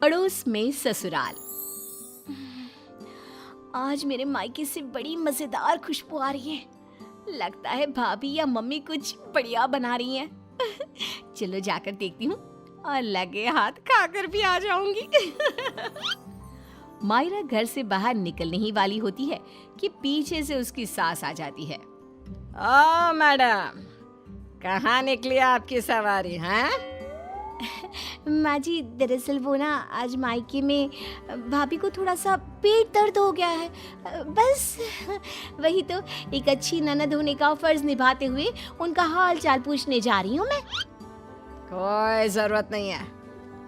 पड़ोस में ससुराल। आज मेरे मायके से बड़ी मजेदार खुशबू आ रही है। लगता है भाभी या मम्मी कुछ बढ़िया बना रही हैं। चलो जाकर देखती हूँ और लगे हाथ खाकर भी आ जाऊंगी। मायरा घर से बाहर निकलने ही वाली होती है कि पीछे से उसकी सास आ जाती है। ओ मैडम, कहाँ निकली आपकी सवारी? हैं? माँ जी, दरअसल वो ना आज मायके में भाभी को थोड़ा सा पेट दर्द हो गया है। बस वही तो, एक अच्छी ननद होने का फर्ज निभाते हुए उनका हाल चाल पूछने जा रही हूँ मैं। कोई जरूरत नहीं है।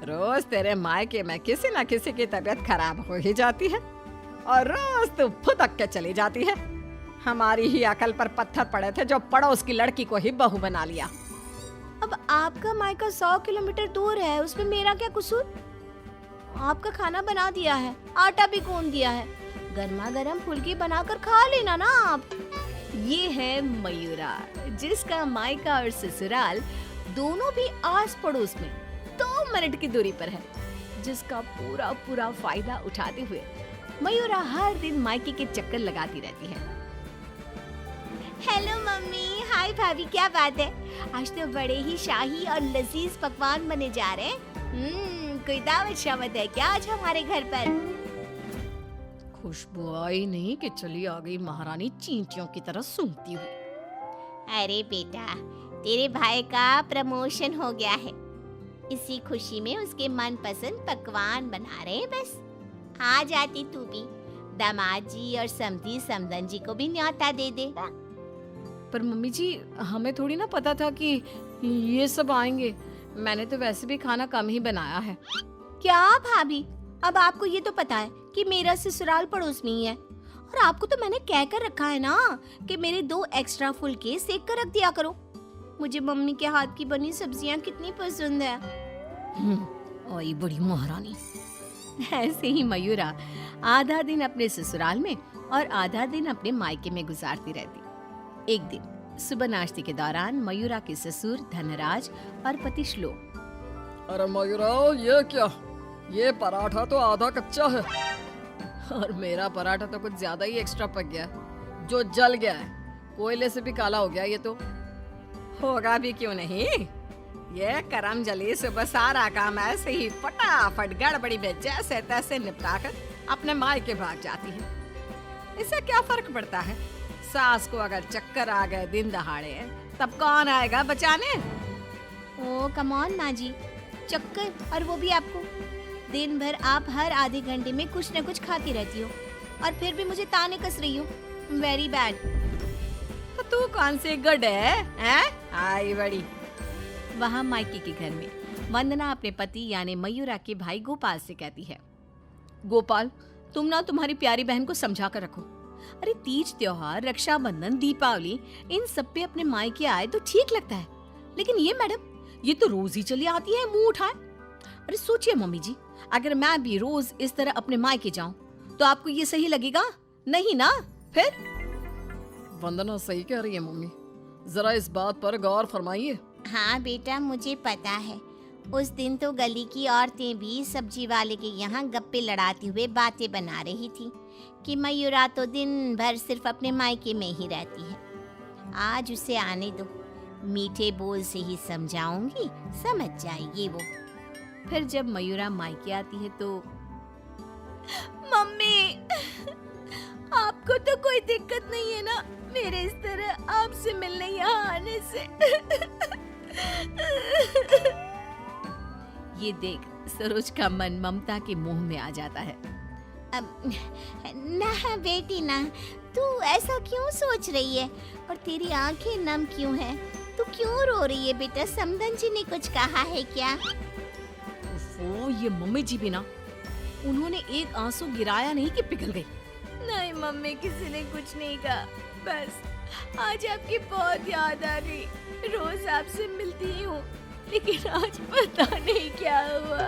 रोज तेरे मायके में किसी न किसी की तबीयत खराब हो ही जाती है और रोज तू फुदक के चली जाती है। हमारी ही अकल पर पत्थर पड़े थे जो पड़ोस की लड़की को ही बहू बना लिया। अब आपका मायका 100 किलोमीटर दूर है, उसमें मेरा क्या कसूर? आपका खाना बना दिया है, आटा भी गूंद दिया है, गर्मा गर्म फुल्की बनाकर खा लेना ना आप। ये है मयूरा, जिसका मायका और ससुराल दोनों भी आस पड़ोस में 2 मिनट की दूरी पर है, जिसका पूरा पूरा फायदा उठाते हुए मयूरा हर दिन मायके के चक्कर लगाती रहती है। हेलो मम्मी, हाय भाभी, क्या बात है? आज तो बड़े ही शाही और लजीज पकवान बने जा रहे हैं। कोई दावत शावत है क्या आज हमारे घर पर? खुशबू आई नहीं कि चली आ गई महारानी चींटियों की तरह सूंघती हुई। अरे बेटा, तेरे भाई का प्रमोशन हो गया है, इसी खुशी में उसके मनपसंद पकवान बना रहे हैं। बस आ जाती तू भी, दामाद जी और समधी समधन जी को भी न्योता दे दे। पर मम्मी जी, हमें थोड़ी ना पता था कि ये सब आएंगे। मैंने तो वैसे भी खाना कम ही बनाया है। क्या भाभी, अब आपको ये तो पता है कि मेरा ससुराल पड़ोस में ही है, और आपको तो मैंने कह कर रखा है ना कि मेरे 2 एक्स्ट्रा फुलके सेक कर रख दिया करो। मुझे मम्मी के हाथ की बनी सब्जियां कितनी पसंद है। आई बड़ी महारानी। ऐसे ही मयूरा आधा दिन अपने ससुराल में और आधा दिन अपने मायके में गुजारती रहती। एक दिन सुबह नाश्ते के दौरान मयूरा के ससुर धनराज और पति श्लोक। अरे मयूरा, ये क्या? ये पराठा तो आधा कच्चा है और मेरा पराठा तो कुछ ज्यादा ही एक्स्ट्रा पक गया, जो जल गया है। कोयले से भी काला हो गया। ये तो होगा भी क्यों नहीं। ये करम जली सुबह सारा काम ऐसे ही फटाफट गड़बड़ी में जैसे तैसे निपटा कर अपने मायके भाग जाती है। इससे क्या फर्क पड़ता है? सास को अगर चक्कर आ गए दिन दहाड़े, तब कौन आएगा बचाने? ओ कम ऑन माँ जी, चक्कर, और वो भी आपको? दिन भर आप हर आधे घंटे में कुछ न कुछ खाती रहती हो और फिर भी मुझे ताने कस रही हो। Very bad. तो तू कौन सी गुड है? आई बड़ी। वहाँ मायके के घर में वंदना अपने पति यानी मयूरा के भाई गोपाल से कहती है, गोपाल, तुम ना तुम्हारी प्यारी बहन को समझा कर रखो। अरे तीज त्योहार, रक्षाबंधन, दीपावली, इन सब पे अपने मायके आए तो ठीक लगता है, लेकिन ये मैडम, ये तो रोज ही चली आती है मुंह उठाए। अरे सोचिए मम्मी जी, अगर मैं भी रोज इस तरह अपने मायके जाऊं तो आपको ये सही लगेगा? नहीं ना? फिर वंदना सही कह रही है मम्मी, जरा इस बात पर गौर फरमाइए। हाँ बेटा, मुझे पता है। उस दिन तो गली की औरतें भी सब्जी वाले के यहाँ गप्पे लड़ाते हुए बातें बना रही थी कि मयूरा तो दिन भर सिर्फ अपने मायके में ही रहती है। आज उसे आने दो, मीठे बोल से ही समझाऊंगी, समझ जाएगी वो। फिर जब मयूरा मायके आती है तो, मम्मी, आपको तो कोई दिक्कत नहीं है ना मेरे इस तरह आपसे मिलने यहाँ आने से? ये देख सरोज का मन ममता के मुंह में आ जाता है। ना बेटी ना, तू ऐसा क्यों सोच रही है और तेरी आंखें नम क्यों हैं? तू क्यों रो रही है बेटा? समधन जी ने कुछ कहा है क्या? ओफो, ये मम्मी जी भी ना, उन्होंने एक आंसू गिराया नहीं कि पिघल गई। नहीं मम्मी, किसी ने कुछ नहीं कहा, बस आज आपकी बहुत याद आ गई। रोज आपसे मिलती ही हूँ, लेकिन आज पता नहीं क्या हुआ।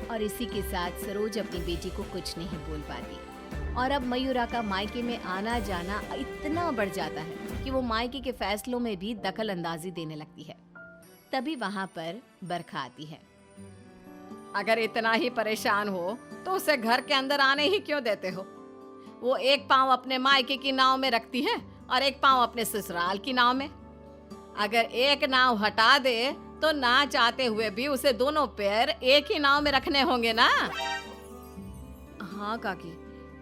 और इसी के साथ सरोज अपनी बेटी को कुछ नहीं बोल पाती और अब मयूरा का मायके में आना जाना इतना बढ़ जाता है कि वो मायके के फैसलों में भी दखल अंदाजी देने लगती है। तभी वहाँ पर बरखा आती है। अगर इतना ही परेशान हो तो उसे घर के अंदर आने ही क्यों देते हो? वो एक पाँव अपने मायके की नाव में रखती है और एक पाँव अपने ससुराल की नाव में। अगर एक नाव हटा दे तो ना चाहते हुए भी उसे दोनों पैर एक ही नाव में रखने होंगे ना। हाँ काकी,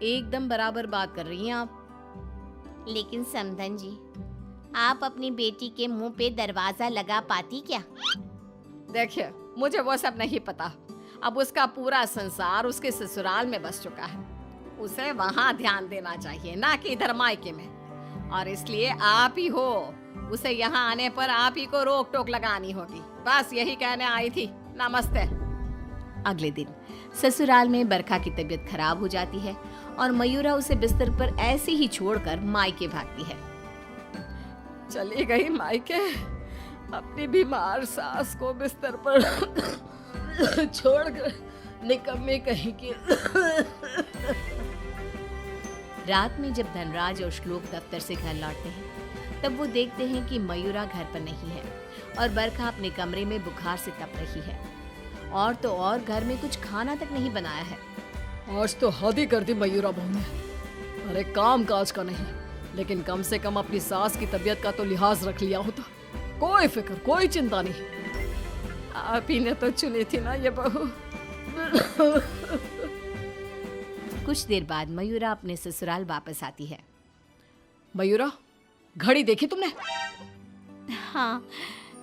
एकदम बराबर बात कर रही हैं आप। लेकिन समधन जी, आप अपनी बेटी के मुंह पे दरवाजा लगा पाती क्या? देखिए, मुझे वो सब नहीं पता। अब उसका पूरा संसार उसके ससुराल में बस चुका है। उसे वहाँ ध्यान देना चाहिए, ना कि इधर मायके में। और इसलिए आप ही हो, उसे यहाँ आने पर आप ही को रोक टोक लगानी होगी। बस यही कहने आई थी। नमस्ते। अगले दिन ससुराल में बरखा की तबीयत खराब हो जाती है और मयूरा उसे बिस्तर पर ऐसे ही छोड़कर मायके भागती है। चली गई मायके, अपनी बीमार सास को बिस्तर पर छोड़कर, निकम्मी कहीं की। रात में जब धनराज और श्लोक दफ्तर से घर लौटते हैं तब वो देखते हैं कि मयूरा घर पर नहीं है और बरखा अपने कमरे में बुखार से तप रही है। और तो और घर में कुछ खाना तक नहीं बनाया है। आज तो हद ही कर दी मयूरा बहू ने। अरे काम काज का नहीं, लेकिन कम से कम अपनी सास की तबीयत का तो लिहाज रख लिया होता। कोई फिक्र, कोई चिंता नहीं। आप ही ने तो चुनी थी ना ये बहू। कुछ देर बाद मयूरा अपने ससुराल वापस आती है। मयूरा, घड़ी देखी तुमने? हाँ,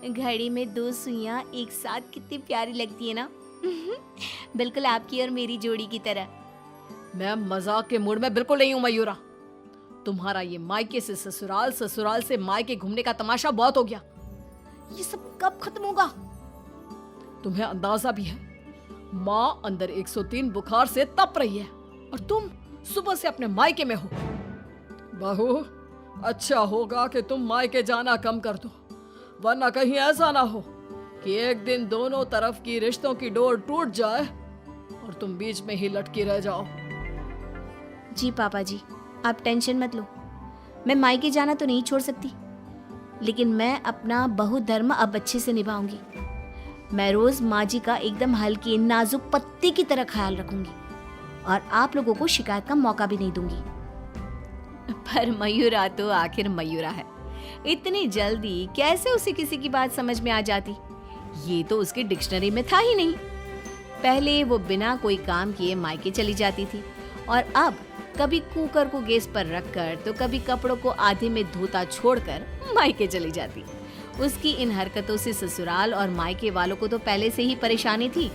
घड़ी में 2 सुइयां एक साथ कितनी प्यारी लगती है ना। बिल्कुल आपकी और मेरी जोड़ी की तरह। मैं मजाक के मूड में बिल्कुल नहीं हूँ मयूरा। तुम्हारा ये मायके से ससुराल, ससुराल से मायके घूमने का तमाशा बहुत हो गया। ये सब कब खत्म होगा? तुम्हें अंदाजा भी है, माँ अंदर 103 बुखार से तप रही है और तुम सुबह से अपने मायके में हो। बहू, अच्छा होगा कि तुम मायके जाना कम कर दो, वरना कहीं ऐसा ना हो कि एक दिन दोनों तरफ की रिश्तों की डोर टूट जाए और तुम बीच में ही लटकी रह जाओ। जी पापा जी, आप टेंशन मत लो। मैं मायके जाना तो नहीं छोड़ सकती, लेकिन मैं अपना बहु धर्म अब अच्छे से निभाऊंगी। मैं रोज माँ जी का एकदम हल्की नाजुक पत्ते की तरह ख्याल रखूंगी और आप लोगों को शिकायत का मौका भी नहीं दूंगी। पर मयूरा तो आखिर मयूरा है, इतनी जल्दी कैसे उसे किसी की बात समझ में आ जाती? ये तो उसकी डिक्शनरी में था ही नहीं। पहले वो बिना कोई काम किए मायके चली जाती थी और अब कभी कुकर को गैस पर रखकर तो कभी कपड़ों को आधे में धोता छोड़कर मायके चली जाती। उसकी इन हरकतों से ससुराल और मायके वालों को तो पहले से ही परेशानी थी।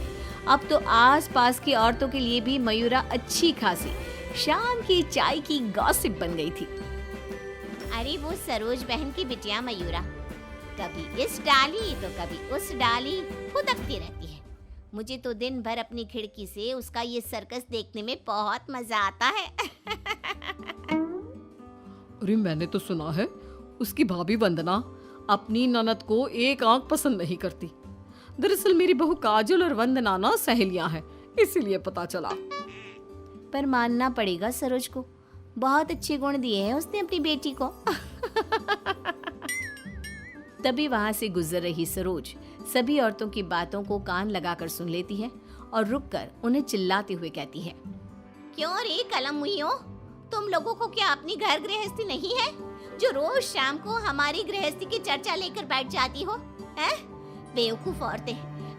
अब तो आस-पास की औरतों के लिए भी मयूरा अच्छी खासी शाम की चाय की गॉसिप बन गई थी। अरे वो सरोज बहन की बिटिया मयूरा, कभी इस डाली तो कभी उस डाली फुदकती रहती है। मुझे तो दिन भर अपनी खिड़की से उसका ये सर्कस देखने में बहुत मजा आता है। अरे मैंने तो सुना है उसकी भाभी वंदना अपनी ननद को एक आंख पसंद नहीं करती। दरअसल मेरी बहू काजल और वंदना ना सहेलियां हैं, इसीलिए पता चला। पर मानना पड़ेगा सरोज को, बहुत अच्छे गुण दिए हैं उसने अपनी बेटी को। तभी वहां से गुजर रही सरोज सभी औरतों की बातों को कान लगाकर सुन लेती है और रुककर उन्हें चिल्लाते हुए कहती है, क्यों रे कलम मुइयो, तुम लोगों को क्या अपनी घर गृहस्थी नहीं है जो रोज शाम को हमारी गृहस्थी की चर्चा लेकर बैठ जाती हो? हैं? बेवकूफ औरतें,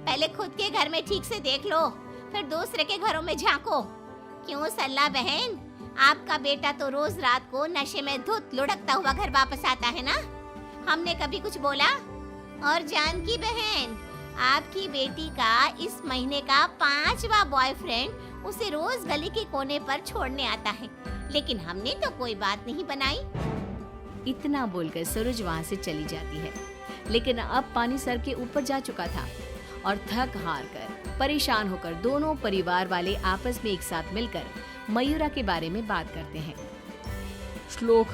पहले खुद के घर में ठीक से देख लो, फिर दूसरे के घरों में झांको। क्यों सल्ला बहन, आपका बेटा तो रोज रात को नशे में धुत लुढ़कता हुआ घर वापस आता है ना? हमने कभी कुछ बोला? और जानकी बहन, आपकी बेटी का इस महीने का 5वां बॉयफ्रेंड उसे रोज गली के कोने पर छोड़ने आता है, लेकिन हमने तो कोई बात नहीं बनाई। इतना बोलकर सरोज वहाँ से चली जाती है, लेकिन अब पानी सर के ऊपर जा चुका था और थक हार कर परेशान होकर दोनों परिवार वाले आपस में एक साथ मिलकर मयूरा के बारे में बात करते हैं। श्लोक,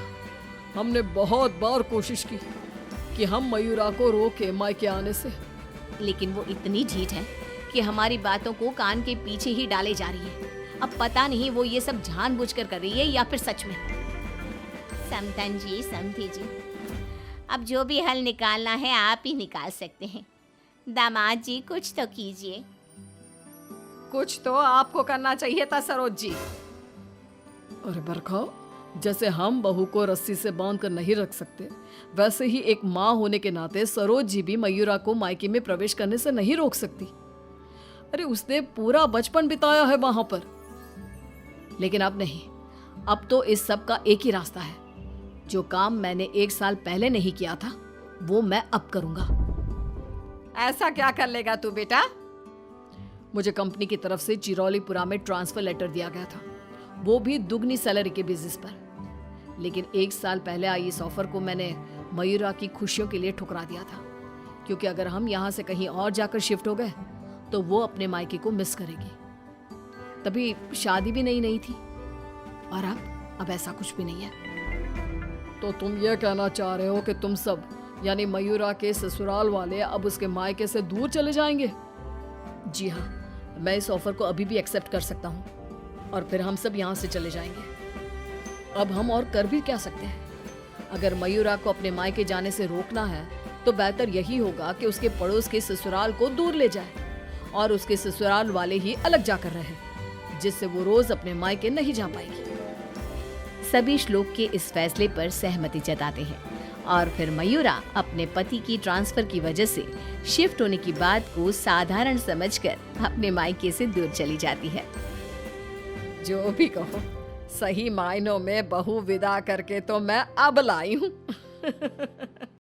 हमने बहुत बार कोशिश की कि हम मयूरा को रोके मायके आने से, लेकिन वो इतनी ढीठ है कि हमारी बातों को कान के पीछे ही डाले जा रही है। अब पता नहीं वो ये सब जानबूझकर कर रही है या फिर सच में। समधन जी, समधी जी, अब जो भी हल निकालना है आप ही निकाल सकते हैं। दामाद जी कुछ तो कीजिए। कुछ तो आपको करना चाहिए था सरोज जी। अरे बरखा, जैसे हम बहू को रस्सी से बांध कर नहीं रख सकते, वैसे ही एक माँ होने के नाते सरोज जी भी मयूरा को मायके में प्रवेश करने से नहीं रोक सकती। अरे उसने पूरा बचपन बिताया है वहां पर। लेकिन अब नहीं, अब तो इस सब का एक ही रास्ता है। जो काम मैंने 1 साल पहले नहीं किया था वो मैं अब करूंगा। ऐसा क्या कर लेगा तू बेटा? मुझे कंपनी की तरफ से चिरौलीपुरा में ट्रांसफर लेटर दिया गया था, वो भी दुगनी सैलरी के बेसिस पर। लेकिन 1 साल पहले आई इस ऑफर को मैंने मयूरा की खुशियों के लिए ठुकरा दिया था, क्योंकि अगर हम यहाँ से कहीं और जाकर शिफ्ट हो गए तो वो अपने मायके को मिस करेगी। तभी शादी भी नहीं थी, और अब ऐसा कुछ भी नहीं है। तो तुम ये कहना चाह रहे हो कि तुम सब यानी मयूरा के ससुराल वाले अब उसके मायके से दूर चले जाएंगे? जी हाँ, मैं इस ऑफर को अभी भी एक्सेप्ट कर सकता हूँ और फिर हम सब यहाँ से चले जाएंगे। अब हम और कर भी क्या सकते हैं? अगर मयूरा को अपने मायके जाने से रोकना है तो बेहतर यही होगा कि उसके पड़ोस के ससुराल को दूर ले जाए और उसके ससुराल वाले ही अलग जाकर रहे, जिससे वो रोज अपने मायके नहीं जा पाएगी। सभी श्लोक के इस फैसले पर सहमति जताते हैं और फिर मयूरा अपने पति की ट्रांसफर की वजह से शिफ्ट होने की बात को साधारण समझकर अपने मायके से दूर चली जाती है। जो भी कहो, सही मायनों में बहू विदा करके तो मैं अब लाई हूँ।